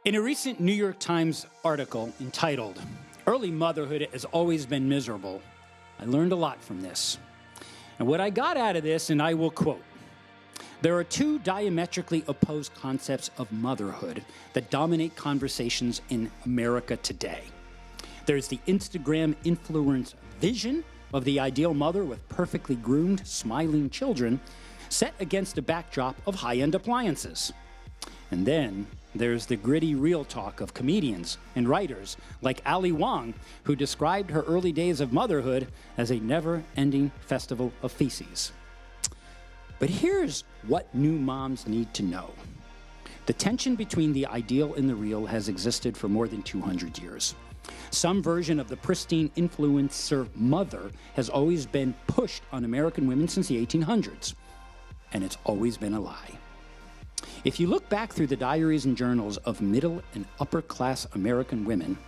In a recent New York Times article entitled, "Early Motherhood Has Always Been Miserable," I learned a lot from this. And what I got out of this, and I will quote, "There are two diametrically opposed concepts of motherhood that dominate conversations in America today. There's the Instagram influence vision of the ideal mother with perfectly groomed, smiling children set against a backdrop of high-end appliances. And then there's the gritty real talk of comedians and writers like Ali Wong, who described her early days of motherhood as a never-ending festival of feces." But here's what new moms need to know. The tension between the ideal and the real has existed for more than 200 years. Some version of the pristine influencer mother has always been pushed on American women since the 1800s, and it's always been a lie. If you look back through the diaries and journals of middle and upper-class American women,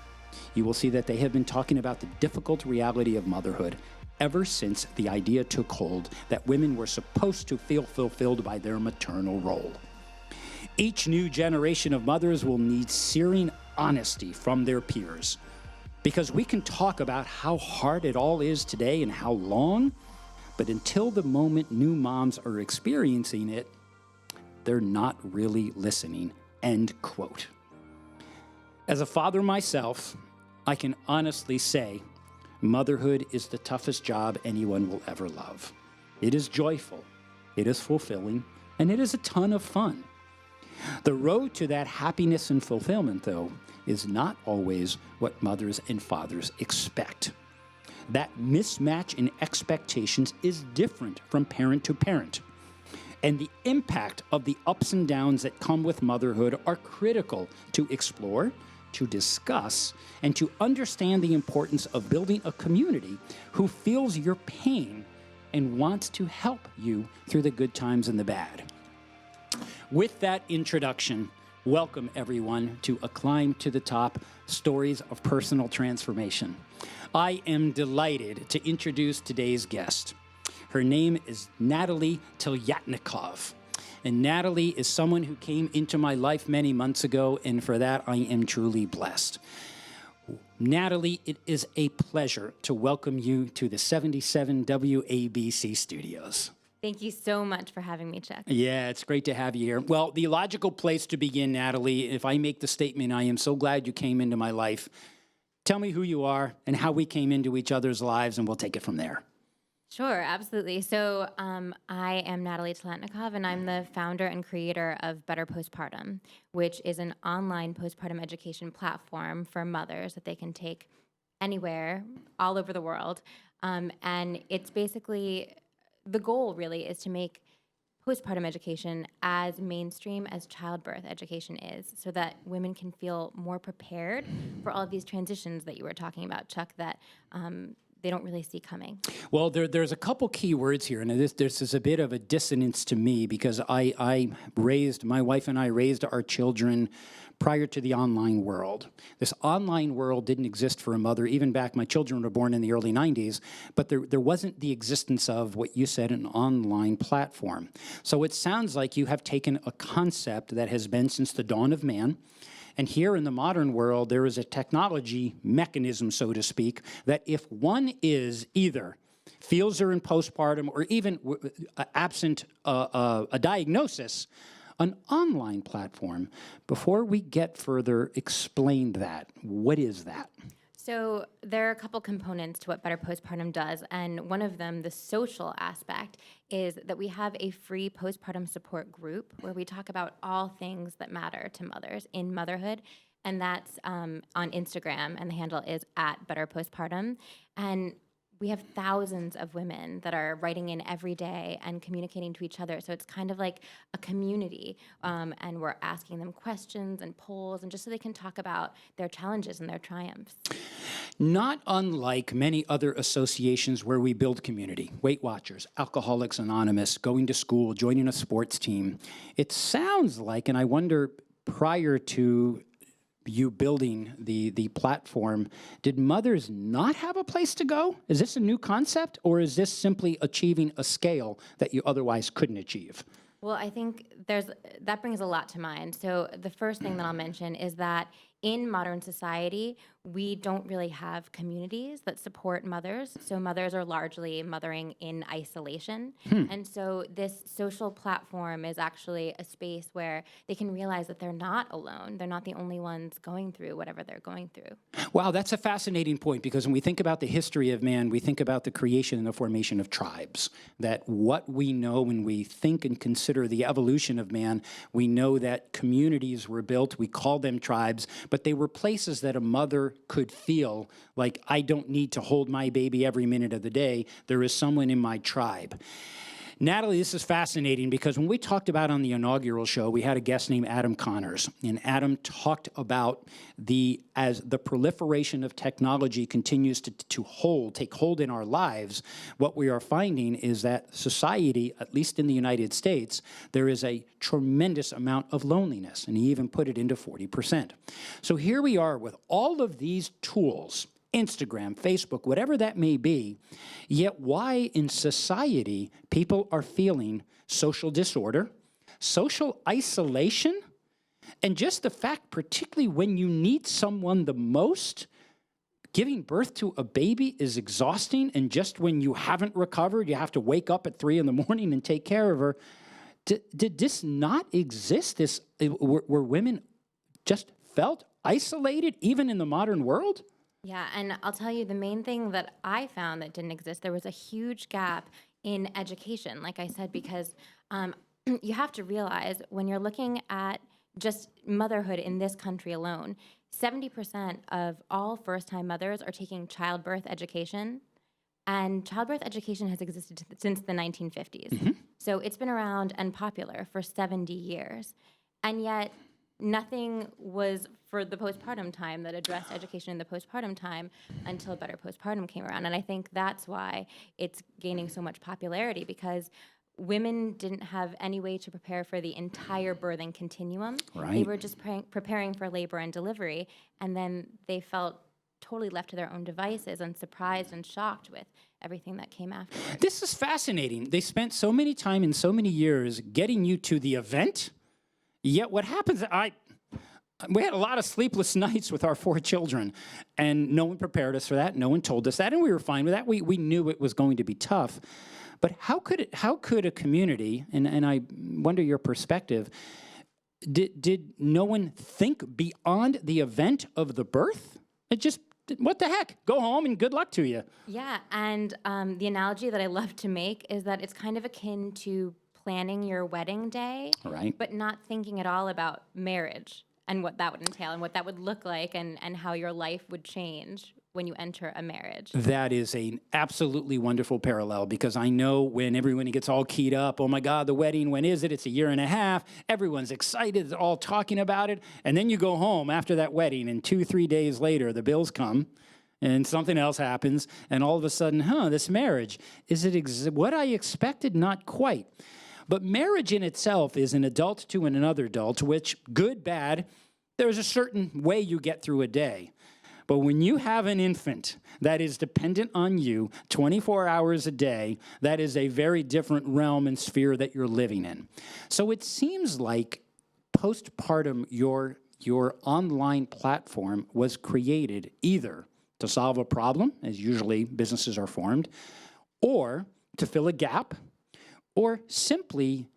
you will see that they have been talking about the difficult reality of motherhood ever since the idea took hold that women were supposed to feel fulfilled by their maternal role. Each new generation of mothers will need searing honesty from their peers, because we can talk about how hard it all is today and how long, but until the moment new moms are experiencing it, they're not really listening, end quote. As a father myself, I can honestly say motherhood is the toughest job anyone will ever love. It is joyful, it is fulfilling, and it is a ton of fun. The road to that happiness and fulfillment, though, is not always what mothers and fathers expect. That mismatch in expectations is different from parent to parent. And the impact of the ups and downs that come with motherhood are critical to explore, to discuss, and to understand the importance of building a community who feels your pain and wants to help you through the good times and the bad. With that introduction, welcome everyone to A Climb to the Top, Stories of Personal Transformation. I am delighted to introduce today's guest. Her name is Natalie Telyatnikov. And Natalie is someone who came into my life many months ago, and for that I am truly blessed. Natalie, it is a pleasure to welcome you to the 77 WABC studios. Thank you so much for having me, Chuck. Yeah, it's great to have you here. Well, the logical place to begin, Natalie, if I make the statement, I am so glad you came into my life. Tell me who you are and how we came into each other's lives, and we'll take it from there. Sure, absolutely. So I am Natalie Telyatnikov, and I'm the founder and creator of Better Postpartum, which is an online postpartum education platform for mothers that they can take anywhere, all over the world. And it's basically, the goal really is to make postpartum education as mainstream as childbirth education is, so that women can feel more prepared for all of these transitions that you were talking about, Chuck, that they don't really see coming. Well, there's a couple key words here, and this is a bit of a dissonance to me, because my wife and I raised our children prior to the online world. This online world didn't exist for a mother, even back, my children were born in the early 90s, but there wasn't the existence of what you said, an online platform. So it sounds like you have taken a concept that has been since the dawn of man, and here in the modern world, there is a technology mechanism, so to speak, that if one is either feels they're in postpartum or even absent a diagnosis, an online platform. Before we get further, explain that. What is that? So there are a couple components to what Better Postpartum does, and one of them, the social aspect, is that we have a free postpartum support group where we talk about all things that matter to mothers in motherhood, and that's on Instagram, and the handle is @BetterPostpartum. And we have thousands of women that are writing in every day and communicating to each other. So it's kind of like a community, and we're asking them questions and polls, and just so they can talk about their challenges and their triumphs. Not unlike many other associations where we build community, Weight Watchers, Alcoholics Anonymous, going to school, joining a sports team. It sounds like, and I wonder, prior to you building the platform, did mothers not have a place to go? Is this a new concept, or is this simply achieving a scale that you otherwise couldn't achieve? Well, I think that brings a lot to mind. So the first thing that I'll mention is that in modern society, we don't really have communities that support mothers. So mothers are largely mothering in isolation. And so this social platform is actually a space where they can realize that they're not alone. They're not the only ones going through whatever they're going through. Wow, that's a fascinating point, because when we think about the history of man, we think about the creation and the formation of tribes. That what we know when we think and consider the evolution of man, we know that communities were built, we call them tribes, but they were places that a mother could feel like, I don't need to hold my baby every minute of the day. There is someone in my tribe. Natalie, this is fascinating, because when we talked about on the inaugural show, we had a guest named Adam Connors, and Adam talked about as the proliferation of technology continues to take hold in our lives, what we are finding is that society, at least in the United States, there is a tremendous amount of loneliness, and he even put it into 40%. So here we are with all of these tools, Instagram, Facebook, whatever that may be, yet why in society people are feeling social disorder, social isolation, and just the fact, particularly when you need someone the most, giving birth to a baby is exhausting, and just when you haven't recovered, you have to wake up at 3 in the morning and take care of her. Did this not exist? Were women just felt isolated even in the modern world? Yeah, and I'll tell you, the main thing that I found that didn't exist, there was a huge gap in education, like I said, because you have to realize when you're looking at just motherhood in this country alone, 70% of all first-time mothers are taking childbirth education, and childbirth education has existed since the 1950s. So it's been around and popular for 70 years, and yet nothing was for the postpartum time that addressed education in the postpartum time until Better Postpartum came around. And I think that's why it's gaining so much popularity, because women didn't have any way to prepare for the entire birthing continuum. Right. They were just preparing for labor and delivery, and then they felt totally left to their own devices and surprised and shocked with everything that came after. This is fascinating. They spent so many time and so many years getting you to the event, yet what happens, we had a lot of sleepless nights with our 4 children, and no one prepared us for that. No one told us that, and we were fine with that. We knew it was going to be tough. But how could a community, and I wonder your perspective, did no one think beyond the event of the birth? It just, what the heck? Go home and good luck to you. Yeah, and the analogy that I love to make is that it's kind of akin to planning your wedding day, right, but not thinking at all about marriage and what that would entail and what that would look like and how your life would change when you enter a marriage. That is an absolutely wonderful parallel, because I know when everyone gets all keyed up, oh my God, the wedding, when is it? It's a year and a half. Everyone's excited, they're all talking about it. And then you go home after that wedding, and 2-3 days later, the bills come and something else happens. And all of a sudden, this marriage, is it what I expected? Not quite. But marriage in itself is an adult to another adult, which, good, bad, there's a certain way you get through a day. But when you have an infant that is dependent on you 24 hours a day, that is a very different realm and sphere that you're living in. So it seems like postpartum, your online platform was created either to solve a problem, as usually businesses are formed, or to fill a gap, or simply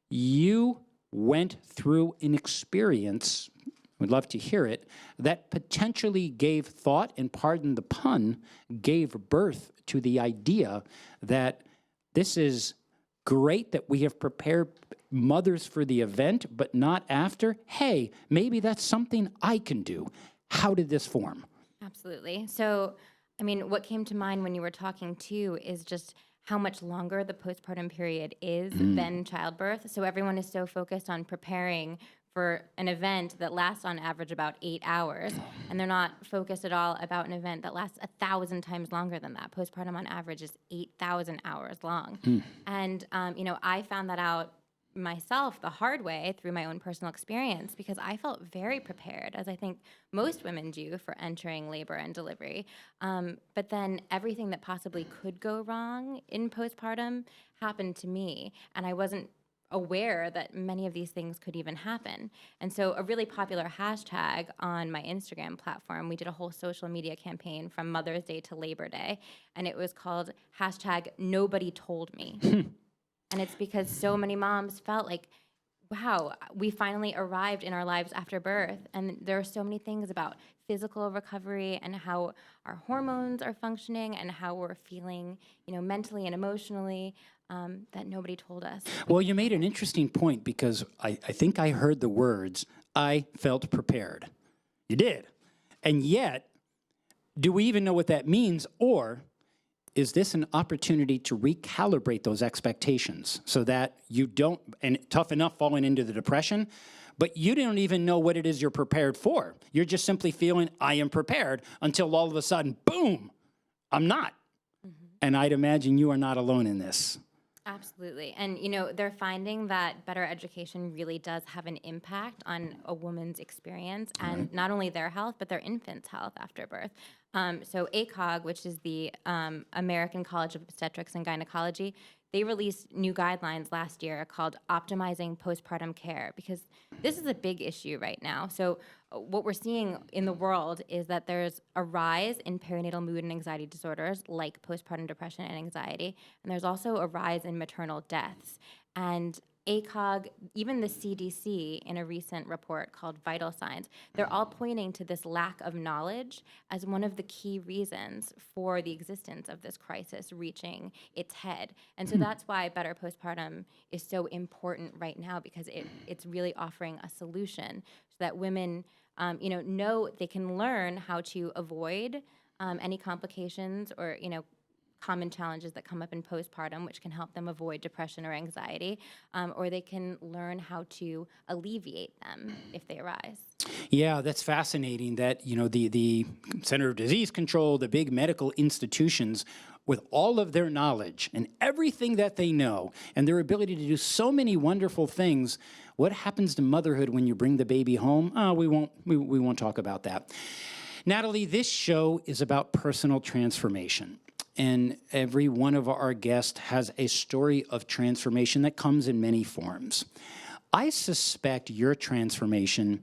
you went through an experience, we'd love to hear it, that potentially gave thought, and pardon the pun, gave birth to the idea that this is great that we have prepared mothers for the event, but not after. Hey, maybe that's something I can do. How did this form? Absolutely. So, I mean, what came to mind when you were talking too is just how much longer the postpartum period is than childbirth. So everyone is so focused on preparing for an event that lasts on average about 8 hours, and they're not focused at all about an event that lasts 1,000 times longer than that. Postpartum on average is 8,000 hours long. And, I found that out myself the hard way through my own personal experience, because I felt very prepared, as I think most women do, for entering labor and delivery. But then everything that possibly could go wrong in postpartum happened to me, and I wasn't aware that many of these things could even happen. And so a really popular hashtag on my Instagram platform, we did a whole social media campaign from Mother's Day to Labor Day, and it was called hashtag Nobody Told Me. And it's because so many moms felt like, wow, we finally arrived in our lives after birth. And there are so many things about physical recovery and how our hormones are functioning and how we're feeling, mentally and emotionally, that nobody told us. Well, you made an interesting point, because I think I heard the words, I felt prepared. You did. And yet, do we even know what that means? Or is this an opportunity to recalibrate those expectations so that you don't, and tough enough falling into the depression, but you don't even know what it is you're prepared for. You're just simply feeling, I am prepared, until all of a sudden, boom, I'm not. Mm-hmm. And I'd imagine you are not alone in this. Absolutely. And, they're finding that better education really does have an impact on a woman's experience and not only their health, but their infant's health after birth. So ACOG, which is the American College of Obstetrics and Gynecology, they released new guidelines last year called Optimizing Postpartum Care, because this is a big issue right now. So what we're seeing in the world is that there's a rise in perinatal mood and anxiety disorders like postpartum depression and anxiety, and there's also a rise in maternal deaths. And ACOG, even the CDC, in a recent report called Vital Signs, they're all pointing to this lack of knowledge as one of the key reasons for the existence of this crisis reaching its head. And so that's why Better Postpartum is so important right now, because it's really offering a solution so that women know they can learn how to avoid any complications or, common challenges that come up in postpartum, which can help them avoid depression or anxiety, or they can learn how to alleviate them if they arise. Yeah, that's fascinating that, the Center of Disease Control, the big medical institutions, with all of their knowledge and everything that they know and their ability to do so many wonderful things, what happens to motherhood when you bring the baby home? We won't talk about that. Natalie, this show is about personal transformation. And every one of our guests has a story of transformation that comes in many forms. I suspect your transformation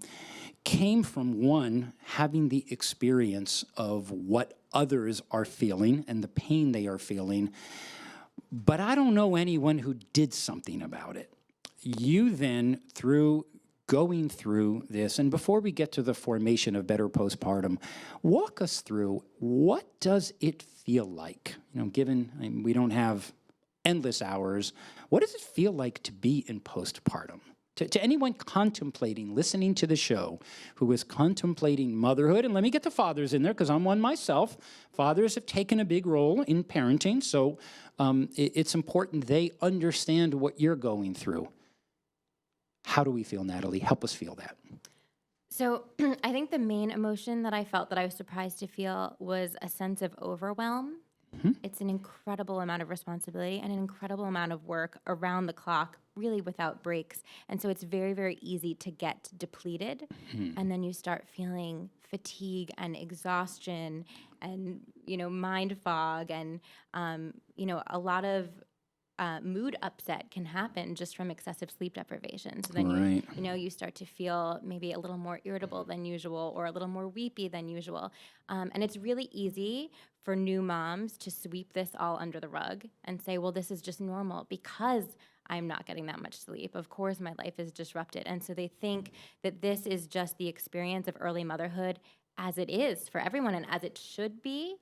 came from, one, having the experience of what others are feeling and the pain they are feeling, but I don't know anyone who did something about it. You then, through going through this, and before we get to the formation of Better Postpartum, walk us through, what does it feel like? Given we don't have endless hours, what does it feel like to be in postpartum? To anyone contemplating, listening to the show, who is contemplating motherhood, and let me get the fathers in there, because I'm one myself. Fathers have taken a big role in parenting, so it's important they understand what you're going through. How do we feel, Natalie? Help us feel that. So I think the main emotion that I felt that I was surprised to feel was a sense of overwhelm. Mm-hmm. It's an incredible amount of responsibility and an incredible amount of work around the clock, really without breaks. And so it's very, very easy to get depleted. Mm-hmm. And then you start feeling fatigue and exhaustion and, mind fog and, a lot of mood upset can happen just from excessive sleep deprivation. So then you start to feel maybe a little more irritable than usual or a little more weepy than usual. And it's really easy for new moms to sweep this all under the rug and say, well, this is just normal because I'm not getting that much sleep. Of course, my life is disrupted. And so they think that this is just the experience of early motherhood as it is for everyone and as it should be,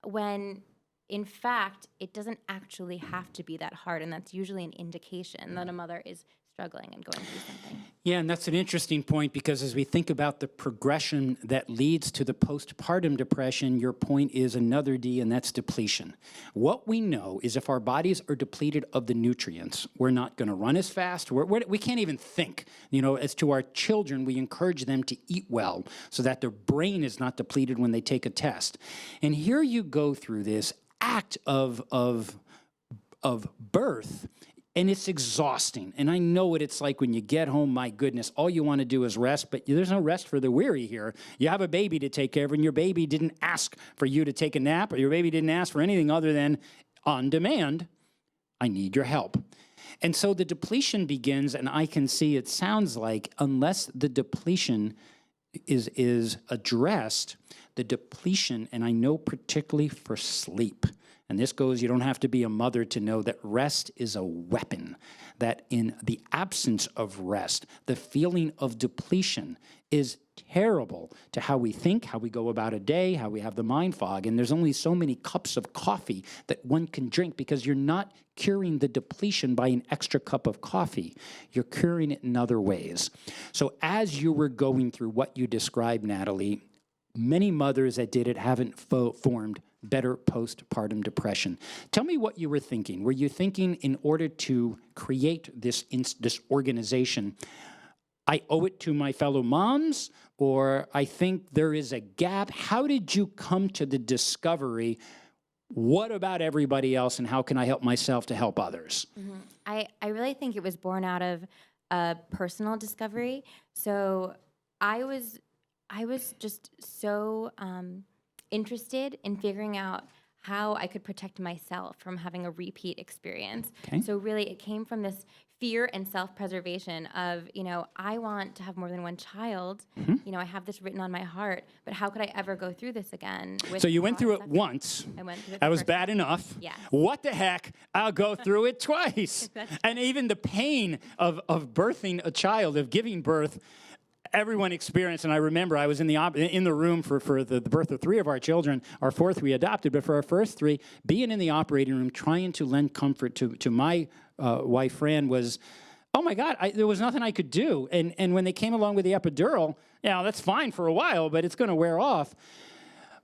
when in fact, it doesn't actually have to be that hard, and that's usually an indication that a mother is struggling and going through something. Yeah, and that's an interesting point, because as we think about the progression that leads to the postpartum depression, your point is another D, and that's depletion. What we know is if our bodies are depleted of the nutrients, we're not going to run as fast. We can't even think. As to our children, we encourage them to eat well so that their brain is not depleted when they take a test. And here you go through this act of birth, and it's exhausting. And I know what it's like when you get home. My goodness, all you want to do is rest, but there's no rest for the weary here. You have a baby to take care of, and your baby didn't ask for you to take a nap, or your baby didn't ask for anything other than, on demand, I need your help. And so the depletion begins, and I can see it sounds like unless the depletion is addressed, the depletion, and I know particularly for sleep, and this goes, you don't have to be a mother to know that rest is a weapon, that in the absence of rest, the feeling of depletion is terrible to how we think, how we go about a day, how we have the mind fog. And there's only so many cups of coffee that one can drink because you're not curing the depletion by an extra cup of coffee. You're curing it in other ways. So as you were going through what you described, Natalie, many mothers that did it haven't formed better postpartum depression. Tell me what you were thinking. Were you thinking in order to create this organization, I owe it to my fellow moms, or I think there is a gap? How did you come to the discovery, what about everybody else, and how can I help myself to help others? Mm-hmm. I really think it was born out of a personal discovery. So I was just so interested in figuring out how I could protect myself from having a repeat experience. Okay. So really it came from this fear and self-preservation of, I want to have more than one child. Mm-hmm. I have this written on my heart, but how could I ever go through this again? So you went through it once. I went through it. That was bad enough. Yes. What the heck? I'll go through it twice. And even the pain of birthing a child, of giving birth, everyone experienced, and I remember I was in the room for the birth of 3 of our children. Our 4th we adopted, but for our first 3, being in the operating room, trying to lend comfort to my wife, Fran, was, oh my God, there was nothing I could do. And when they came along with the epidural, that's fine for a while, but it's going to wear off.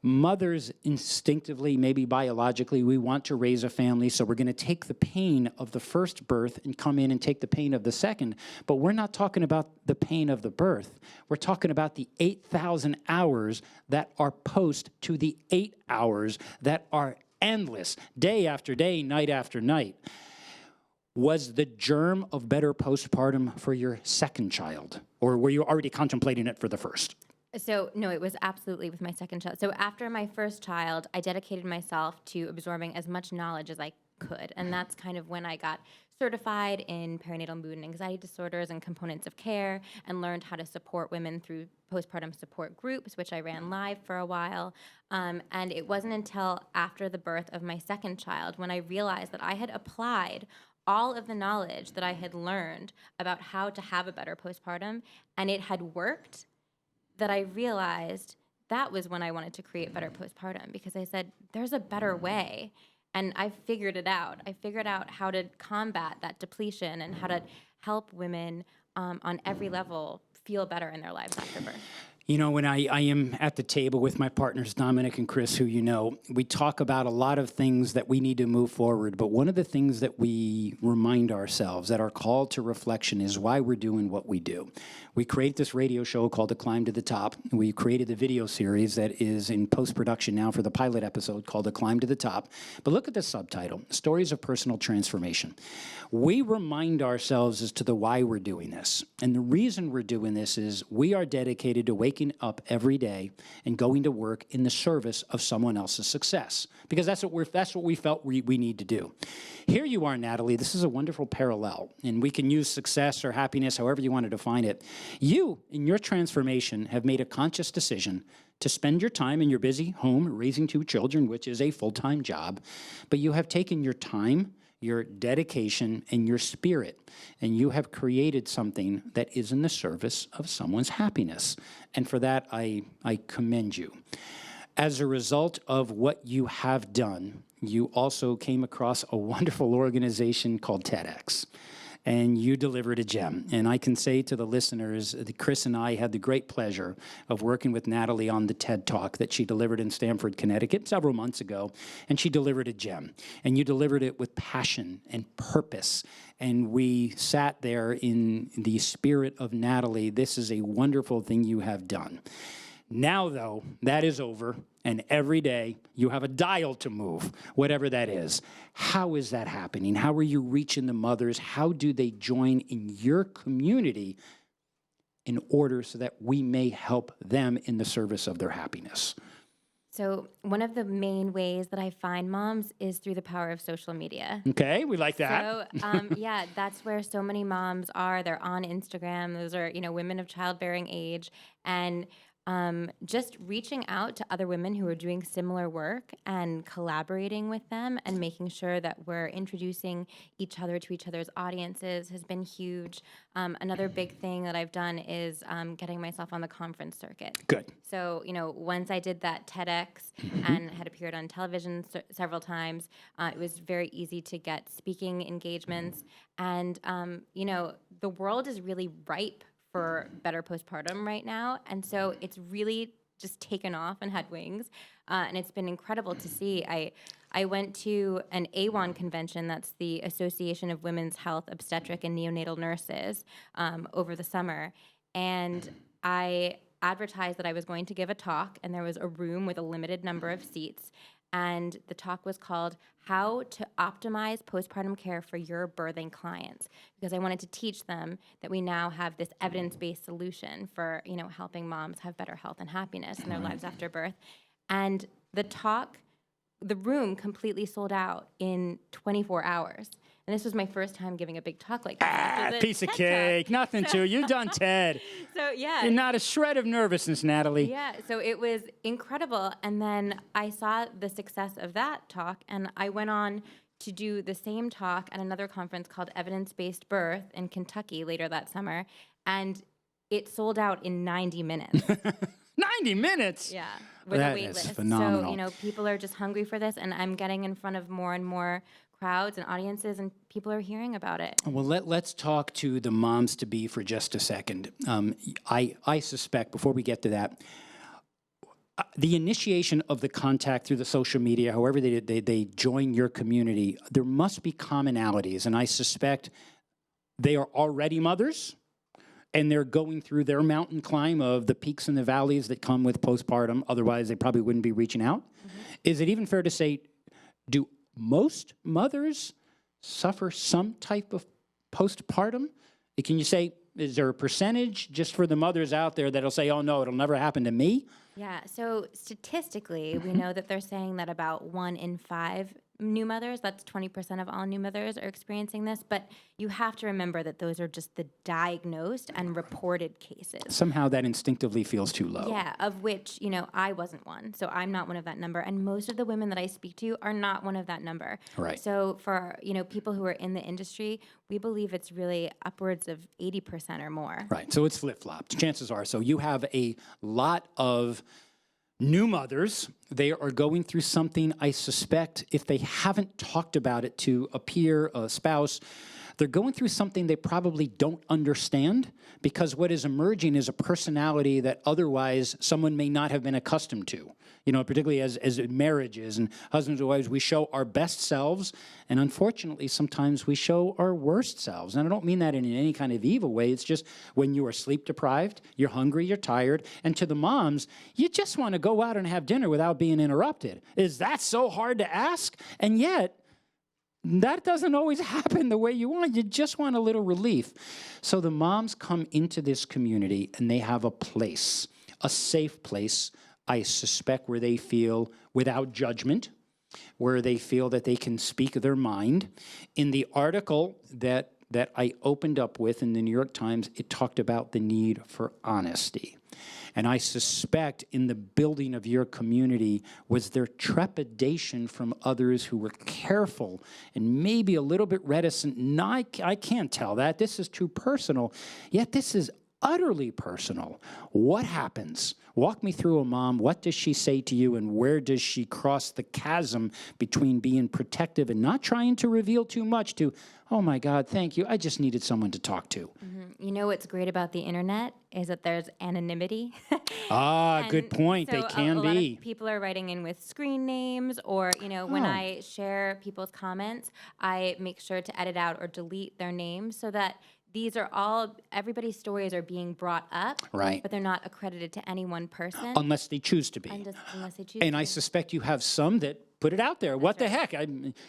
Mothers instinctively, maybe biologically, we want to raise a family, so we're going to take the pain of the first birth and come in and take the pain of the second. But we're not talking about the pain of the birth. We're talking about the 8,000 hours that are post to the 8 hours that are endless, day after day, night after night. Was the germ of better postpartum for your second child, or were you already contemplating it for the first? So, no, it was absolutely with my second child. So after my first child, I dedicated myself to absorbing as much knowledge as I could. And that's kind of when I got certified in perinatal mood and anxiety disorders and components of care, and learned how to support women through postpartum support groups, which I ran live for a while. And it wasn't until after the birth of my second child when I realized that I had applied all of the knowledge that I had learned about how to have a better postpartum, and it had worked, that I realized that was when I wanted to create Better Postpartum, because I said, there's a better way. And I figured it out. I figured out how to combat that depletion and how to help women on every level feel better in their lives after birth. When I am at the table with my partners, Dominic and Chris, who we talk about a lot of things that we need to move forward. But one of the things that we remind ourselves, that our call to reflection, is why we're doing what we do. We create this radio show called The Climb to the Top. We created the video series that is in post-production now for the pilot episode called The Climb to the Top. But look at the subtitle, Stories of Personal Transformation. We remind ourselves as to the why we're doing this. And the reason we're doing this is we are dedicated to waking up every day and going to work in the service of someone else's success, because that's what we felt we need to do. Here you are, Natalie. This is a wonderful parallel, and we can use success or happiness, however you want to define it. You, in your transformation, have made a conscious decision to spend your time in your busy home raising 2 children, which is a full-time job, but you have taken your time, your dedication, and your spirit, and you have created something that is in the service of someone's happiness. And for that, I commend you. As a result of what you have done, you also came across a wonderful organization called TEDx, and you delivered a gem. And I can say to the listeners that Chris and I had the great pleasure of working with Natalie on the TED Talk that she delivered in Stamford, Connecticut several months ago, and she delivered a gem. And you delivered it with passion and purpose. And we sat there in the spirit of Natalie. This is a wonderful thing you have done. Now, though, that is over, and every day you have a dial to move, whatever that is. How is that happening? How are you reaching the mothers? How do they join in your community in order so that we may help them in the service of their happiness? So one of the main ways that I find moms is through the power of social media. Okay, we like that. So, yeah, that's where so many moms are. They're on Instagram. Those are, women of childbearing age. And just reaching out to other women who are doing similar work and collaborating with them and making sure that we're introducing each other to each other's audiences has been huge. Another big thing that I've done is getting myself on the conference circuit. Good. So, once I did that TEDx and had appeared on television several times, it was very easy to get speaking engagements. And, the world is really ripe for Better Postpartum right now. And so it's really just taken off and had wings. And it's been incredible to see. I went to an AWON convention, that's the Association of Women's Health, Obstetric, and Neonatal Nurses, over the summer. And I advertised that I was going to give a talk, and there was a room with a limited number of seats. And the talk was called How to Optimize Postpartum Care for Your Birthing Clients, because I wanted to teach them that we now have this evidence-based solution for, helping moms have better health and happiness in their lives after birth. And the room completely sold out in 24 hours. And this was my first time giving a big talk like that. Piece of cake. Talk. Nothing to you've done TED. So, yeah. You're not a shred of nervousness, Natalie. Yeah, so it was incredible. And then I saw the success of that talk, and I went on to do the same talk at another conference called Evidence-Based Birth in Kentucky later that summer. And it sold out in 90 minutes. 90 minutes? Yeah, with a wait That is list. phenomenal. So, people are just hungry for this, and I'm getting in front of more and more crowds and audiences, and people are hearing about it. Well, let's talk to the moms-to-be for just a second. I suspect, before we get to that, the initiation of the contact through the social media, however they join your community, there must be commonalities, and I suspect they are already mothers, and they're going through their mountain climb of the peaks and the valleys that come with postpartum. Otherwise, they probably wouldn't be reaching out. Mm-hmm. Is it even fair to say, do most mothers suffer some type of postpartum? Can you say, is there a percentage just for the mothers out there that'll say, oh, no, it'll never happen to me? Yeah, so statistically, we know that they're saying that about 1 in 5 new mothers, that's 20% of all new mothers, are experiencing this. But you have to remember that those are just the diagnosed and reported cases. Somehow that instinctively feels too low. Yeah, of which, I wasn't one. So I'm not one of that number. And most of the women that I speak to are not one of that number. Right. So for, people who are in the industry, we believe it's really upwards of 80% or more. Right. So it's flip-flopped. Chances are. So you have a lot of new mothers. They are going through something, I suspect, if they haven't talked about it to a peer, a spouse, they're going through something they probably don't understand, because what is emerging is a personality that otherwise someone may not have been accustomed to. Particularly as marriages and husbands and wives, we show our best selves, and unfortunately, sometimes we show our worst selves. And I don't mean that in any kind of evil way. It's just when you are sleep deprived, you're hungry, you're tired, and to the moms, you just want to go out and have dinner without being interrupted. Is that so hard to ask? And yet, that doesn't always happen the way you want. You just want a little relief. So the moms come into this community, and they have a place, a safe place, I suspect, where they feel without judgment, where they feel that they can speak their mind. In the article that I opened up with in the New York Times, it talked about the need for honesty. And I suspect in the building of your community was their trepidation from others who were careful and maybe a little bit reticent. No, I can't tell that. This is too personal. Yet this is utterly personal. What happens? Walk me through a mom. What does she say to you, and where does she cross the chasm between being protective and not trying to reveal too much to, oh my God, thank you, I just needed someone to talk to? Mm-hmm. You know what's great about the internet is that there's anonymity. Good point. So they can a be. lot of people are writing in with screen names, or, when I share people's comments, I make sure to edit out or delete their names so that these are all, everybody's stories are being brought up, Right. but they're not accredited to any one person. Unless they choose to be. Unless they choose And to. I suspect you have some that put it out there. What the heck?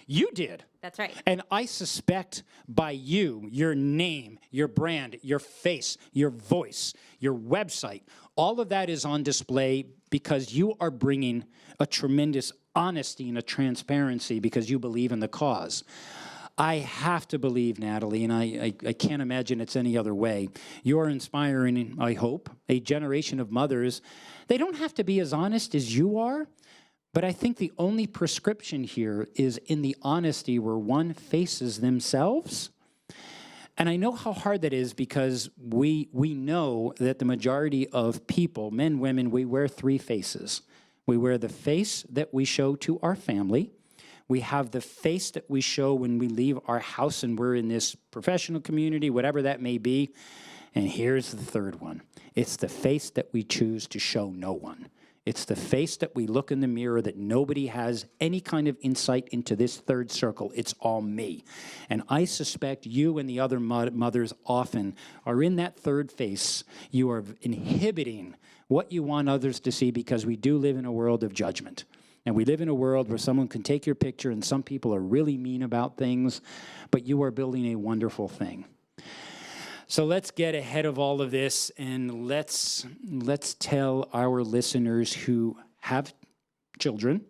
You did. That's right. And I suspect by you, your name, your brand, your face, your voice, your website, all of that is on display because you are bringing a tremendous honesty and a transparency because you believe in the cause. I have to believe, Natalie, and I can't imagine it's any other way. You're inspiring, I hope, a generation of mothers. They don't have to be as honest as you are, but I think the only prescription here is in the honesty where one faces themselves. And I know how hard that is because we know that the majority of people, men, women, we wear three faces. We wear the face that we show to our family. We have the face that we show when we leave our house and we're in this professional community, whatever that may be. And here's the third one. It's the face that we choose to show no one. It's the face that we look in the mirror that nobody has any kind of insight into this third circle. It's all me. And I suspect you and the other mothers often are in that third face. You are inhibiting what you want others to see because we do live in a world of judgment. And we live in a world where someone can take your picture and some people are really mean about things, but you are building a wonderful thing. So let's get ahead of all of this and let's tell our listeners who have children,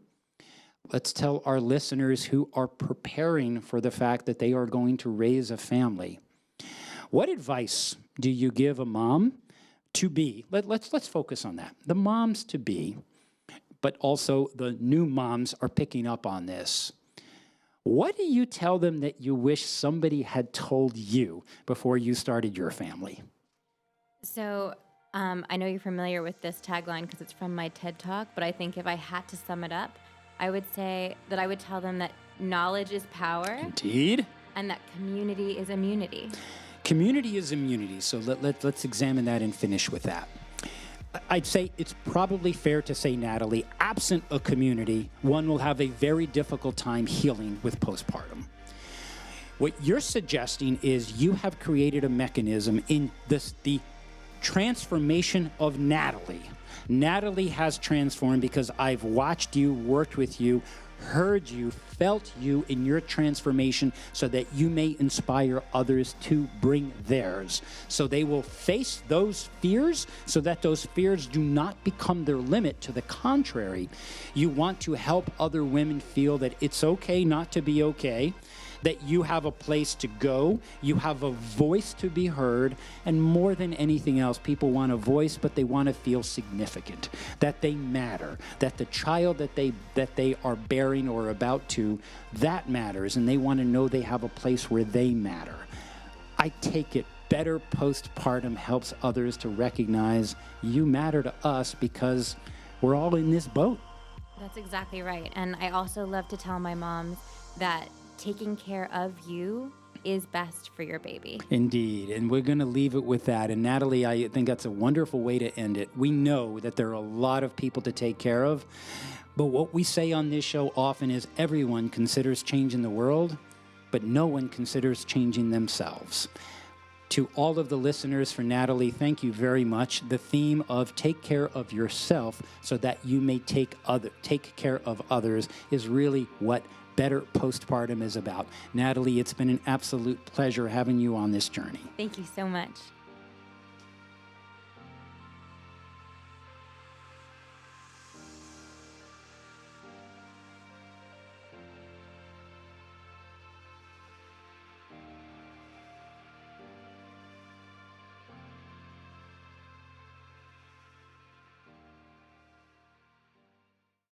let's tell our listeners who are preparing for the fact that they are going to raise a family. What advice do you give a mom to be? Let's focus on that. The moms to be, but also the new moms are picking up on this. What do you tell them that you wish somebody had told you before you started your family? So I know you're familiar with this tagline because it's from my TED Talk, but I think if I had to sum it up, I would say that I would tell them that knowledge is power. Indeed. And that community is immunity. Community is immunity. So let's examine that and finish with that. I'd say it's probably fair to say, Natalie, absent a community, one will have a very difficult time healing with postpartum. What you're suggesting is you have created a mechanism in the transformation of Natalie. Natalie has transformed because I've watched you, worked with you, heard you, felt you in your transformation so that you may inspire others to bring theirs. So they will face those fears so that those fears do not become their limit. To the contrary, you want to help other women feel that it's okay not to be okay, that you have a place to go, you have a voice to be heard, and more than anything else, people want a voice, but they want to feel significant, that they matter, that the child that they are bearing or about to, that matters, and they want to know they have a place where they matter. I take it Better Postpartum helps others to recognize you matter to us because we're all in this boat. That's exactly right. And I also love to tell my moms that taking care of you is best for your baby. Indeed, and we're going to leave it with that. And Natalie, I think that's a wonderful way to end it. We know that there are a lot of people to take care of, but what we say on this show often is everyone considers changing the world, but no one considers changing themselves. To all of the listeners, for Natalie, thank you very much. The theme of take care of yourself so that you may take care of others is really what Better Postpartum is about. Natalie, it's been an absolute pleasure having you on this journey. Thank you so much.